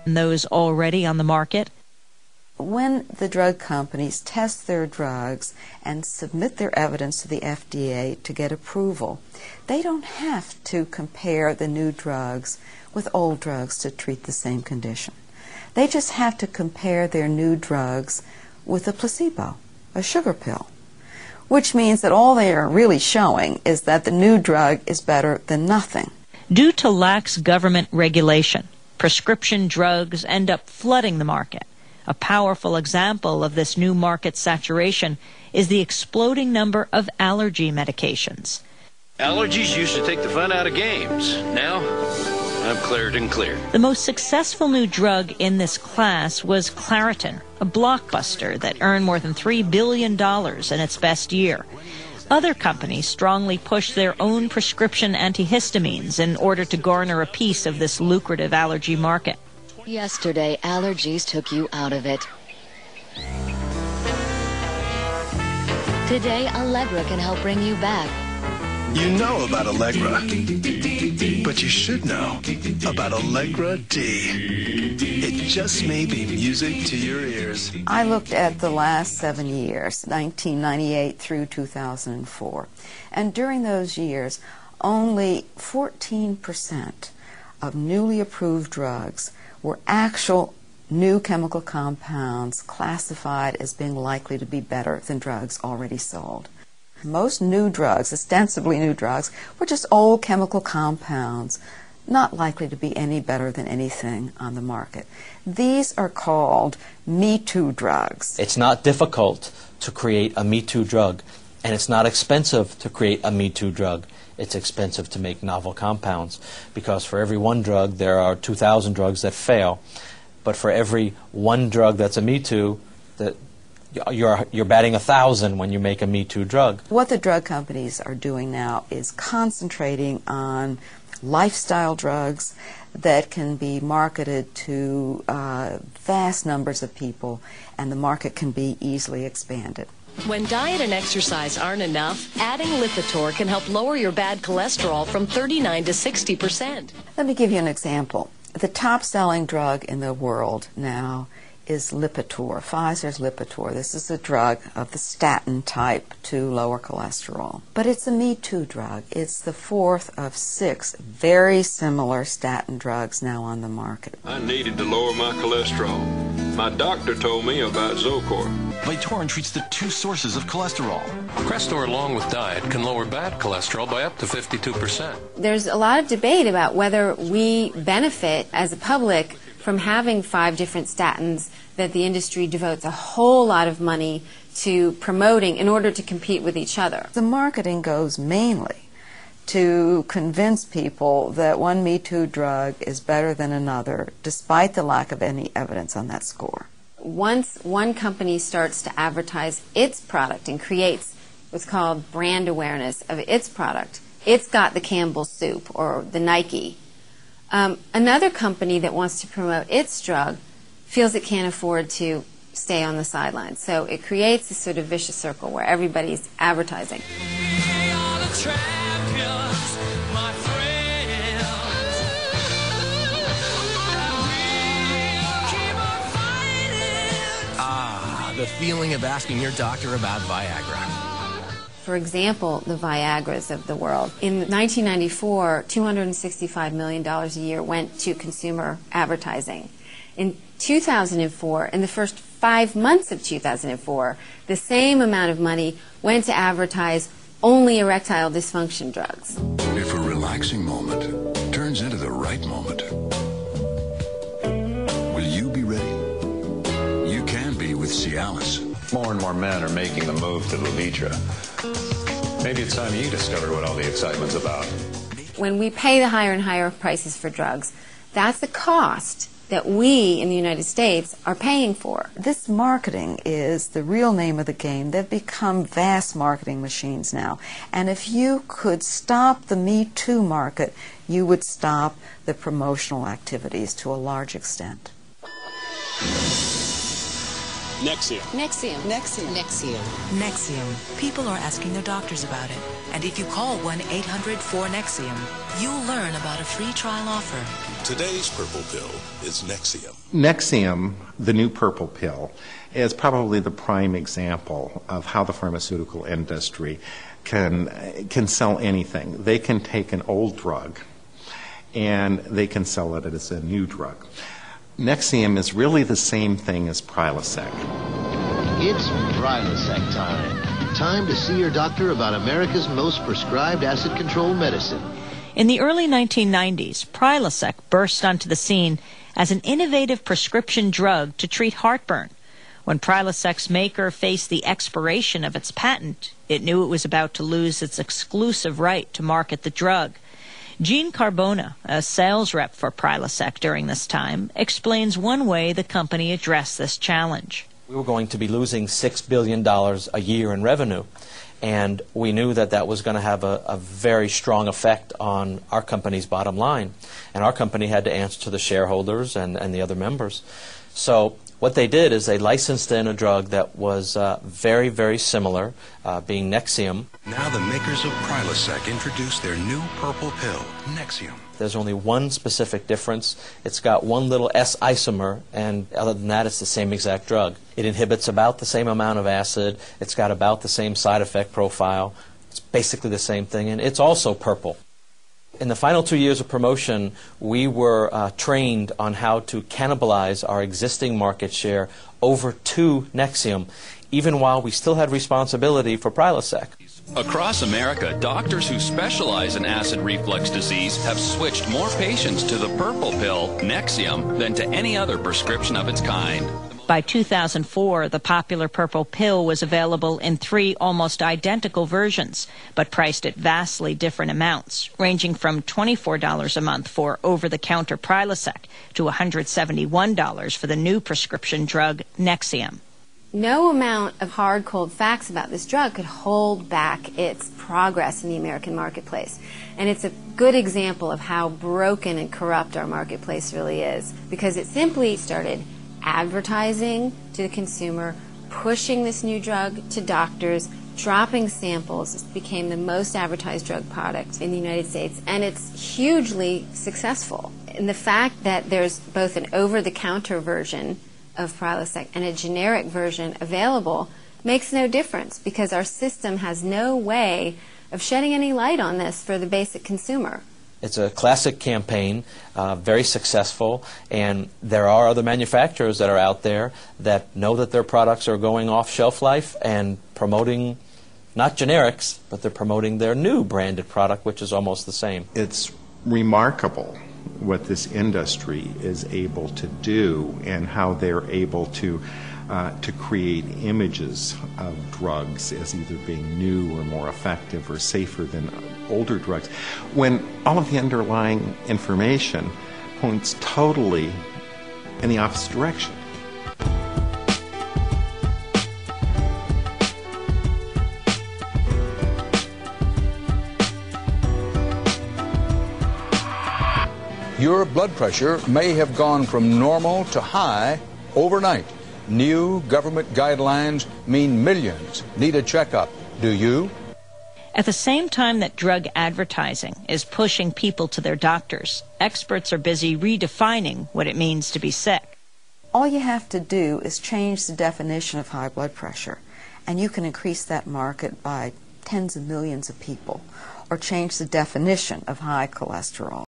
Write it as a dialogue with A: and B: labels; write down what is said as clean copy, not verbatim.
A: than those already on the market?
B: When the drug companies test their drugs and submit their evidence to the FDA to get approval, they don't have to compare the new drugs with old drugs to treat the same condition. They just have to compare their new drugs with a placebo, a sugar pill, which means that all they are really showing is that the new drug is better than nothing.
A: Due to lax government regulation, prescription drugs end up flooding the market. A powerful example of this new market saturation is the exploding number of allergy medications.
C: Allergies used to take the fun out of games. Now, I'm cleared and clear.
A: The most successful new drug in this class was Claritin, a blockbuster that earned more than $3 billion in its best year. Other companies strongly push their own prescription antihistamines in order to garner a piece of this lucrative allergy market.
D: Yesterday, allergies took you out of it. Today, Allegra can help bring you back.
E: You know about Allegra, but you should know about Allegra D. It just may be music to your ears.
B: I looked at the last 7 years, 1998 through 2004, and during those years, only 14% of newly approved drugs were actual new chemical compounds classified as being likely to be better than drugs already sold. Most new drugs, ostensibly new drugs, were just old chemical compounds, not likely to be any better than anything on the market. These are called Me Too drugs.
F: It's not difficult to create a Me Too drug, and it's not expensive to create a Me Too drug. It's expensive to make novel compounds, because for every one drug, there are 2,000 drugs that fail. But for every one drug that's a Me Too, you're batting 1,000 when you make a Me Too drug.
B: What the drug companies are doing now is concentrating on lifestyle drugs that can be marketed to vast numbers of people, and the market can be easily expanded.
D: When diet and exercise aren't enough, adding Lipitor can help lower your bad cholesterol from 39 to 60%.
B: Let me give you an example. The top-selling drug in the world now is Lipitor, Pfizer's Lipitor. This is a drug of the statin type to lower cholesterol. But it's a Me Too drug. It's the fourth of 6 very similar statin drugs now on the market.
C: I needed to lower my cholesterol. My doctor told me about Zocor.
G: Vytorin treats the 2 sources of cholesterol.
H: Crestor, along with diet, can lower bad cholesterol by up to 52%.
I: There's a lot of debate about whether we benefit as a public from having 5 different statins that the industry devotes a whole lot of money to promoting in order to compete with each other.
B: The marketing goes mainly to convince people that one Me Too drug is better than another, despite the lack of any evidence on that score.
I: Once one company starts to advertise its product and creates what's called brand awareness of its product, it's got the Campbell's soup or the Nike. Another company that wants to promote its drug feels it can't afford to stay on the sidelines. So it creates this sort of vicious circle where everybody's advertising.
G: The feeling of asking your doctor about Viagra.
I: For example, the Viagras of the world. In 1994, $265 million a year went to consumer advertising. In 2004, in the first 5 months of 2004, the same amount of money went to advertise only erectile dysfunction drugs.
J: If a relaxing moment turns into the right moment, will you be ready? You can be with Cialis.
K: More and more men are making the move to Levitra. Maybe it's time you discovered what all the excitement's about.
I: When we pay the higher and higher prices for drugs, that's the cost that we in the United States are paying for.
B: This marketing is the real name of the game. They've become vast marketing machines now. And if you could stop the Me Too market, you would stop the promotional activities to a large extent.
L: Nexium.
M: Nexium.
N: Nexium.
M: Nexium.
O: Nexium. People are asking their doctors about it. And if you call 1-800-4-NEXIUM, you'll learn about a free trial offer.
P: Today's purple pill is Nexium.
Q: Nexium, the new purple pill, is probably the prime example of how the pharmaceutical industry can sell anything. They can take an old drug and they can sell it as a new drug. Nexium is really the same thing as Prilosec.
R: It's Prilosec time. Time to see your doctor about America's most prescribed acid-control medicine.
A: In the early 1990s, Prilosec burst onto the scene as an innovative prescription drug to treat heartburn. When Prilosec's maker faced the expiration of its patent, it knew it was about to lose its exclusive right to market the drug. Gene Carbona, a sales rep for Prilosec during this time, explains one way the company addressed this challenge.
F: We were going to be losing $6 billion a year in revenue, and we knew that that was going to have a very strong effect on our company's bottom line. And our company had to answer to the shareholders and the other members. So what they did is they licensed in a drug that was very, very similar, being Nexium.
P: Now the makers of Prilosec introduce their new purple pill, Nexium.
F: There's only one specific difference. It's got one little S isomer, and other than that, it's the same exact drug. It inhibits about the same amount of acid. It's got about the same side effect profile. It's basically the same thing, and it's also purple. In the final 2 years of promotion, we were trained on how to cannibalize our existing market share over to Nexium, even while we still had responsibility for Prilosec.
S: Across America, doctors who specialize in acid reflux disease have switched more patients to the purple pill, Nexium, than to any other prescription of its kind.
A: By 2004, the popular purple pill was available in 3 almost identical versions, but priced at vastly different amounts, ranging from $24 a month for over-the-counter Prilosec to $171 for the new prescription drug Nexium.
I: No amount of hard, cold facts about this drug could hold back its progress in the American marketplace. And it's a good example of how broken and corrupt our marketplace really is, because it simply started advertising to the consumer, pushing this new drug to doctors, dropping samples. It became the most advertised drug product in the United States, and it's hugely successful. And the fact that there's both an over-the-counter version of Prilosec and a generic version available makes no difference, because our system has no way of shedding any light on this for the basic consumer.
F: It's a classic campaign, very successful, and there are other manufacturers that are out there that know that their products are going off shelf life and promoting not generics, but they're promoting their new branded product, which is almost the same.
Q: It's remarkable what this industry is able to do and how they're able to create images of drugs as either being new or more effective or safer than older drugs, when all of the underlying information points totally in the opposite direction.
T: Your blood pressure may have gone from normal to high overnight. New government guidelines mean millions need a checkup. Do you?
A: At the same time that drug advertising is pushing people to their doctors, experts are busy redefining what it means to be sick.
B: All you have to do is change the definition of high blood pressure, and you can increase that market by tens of millions of people, or change the definition of high cholesterol.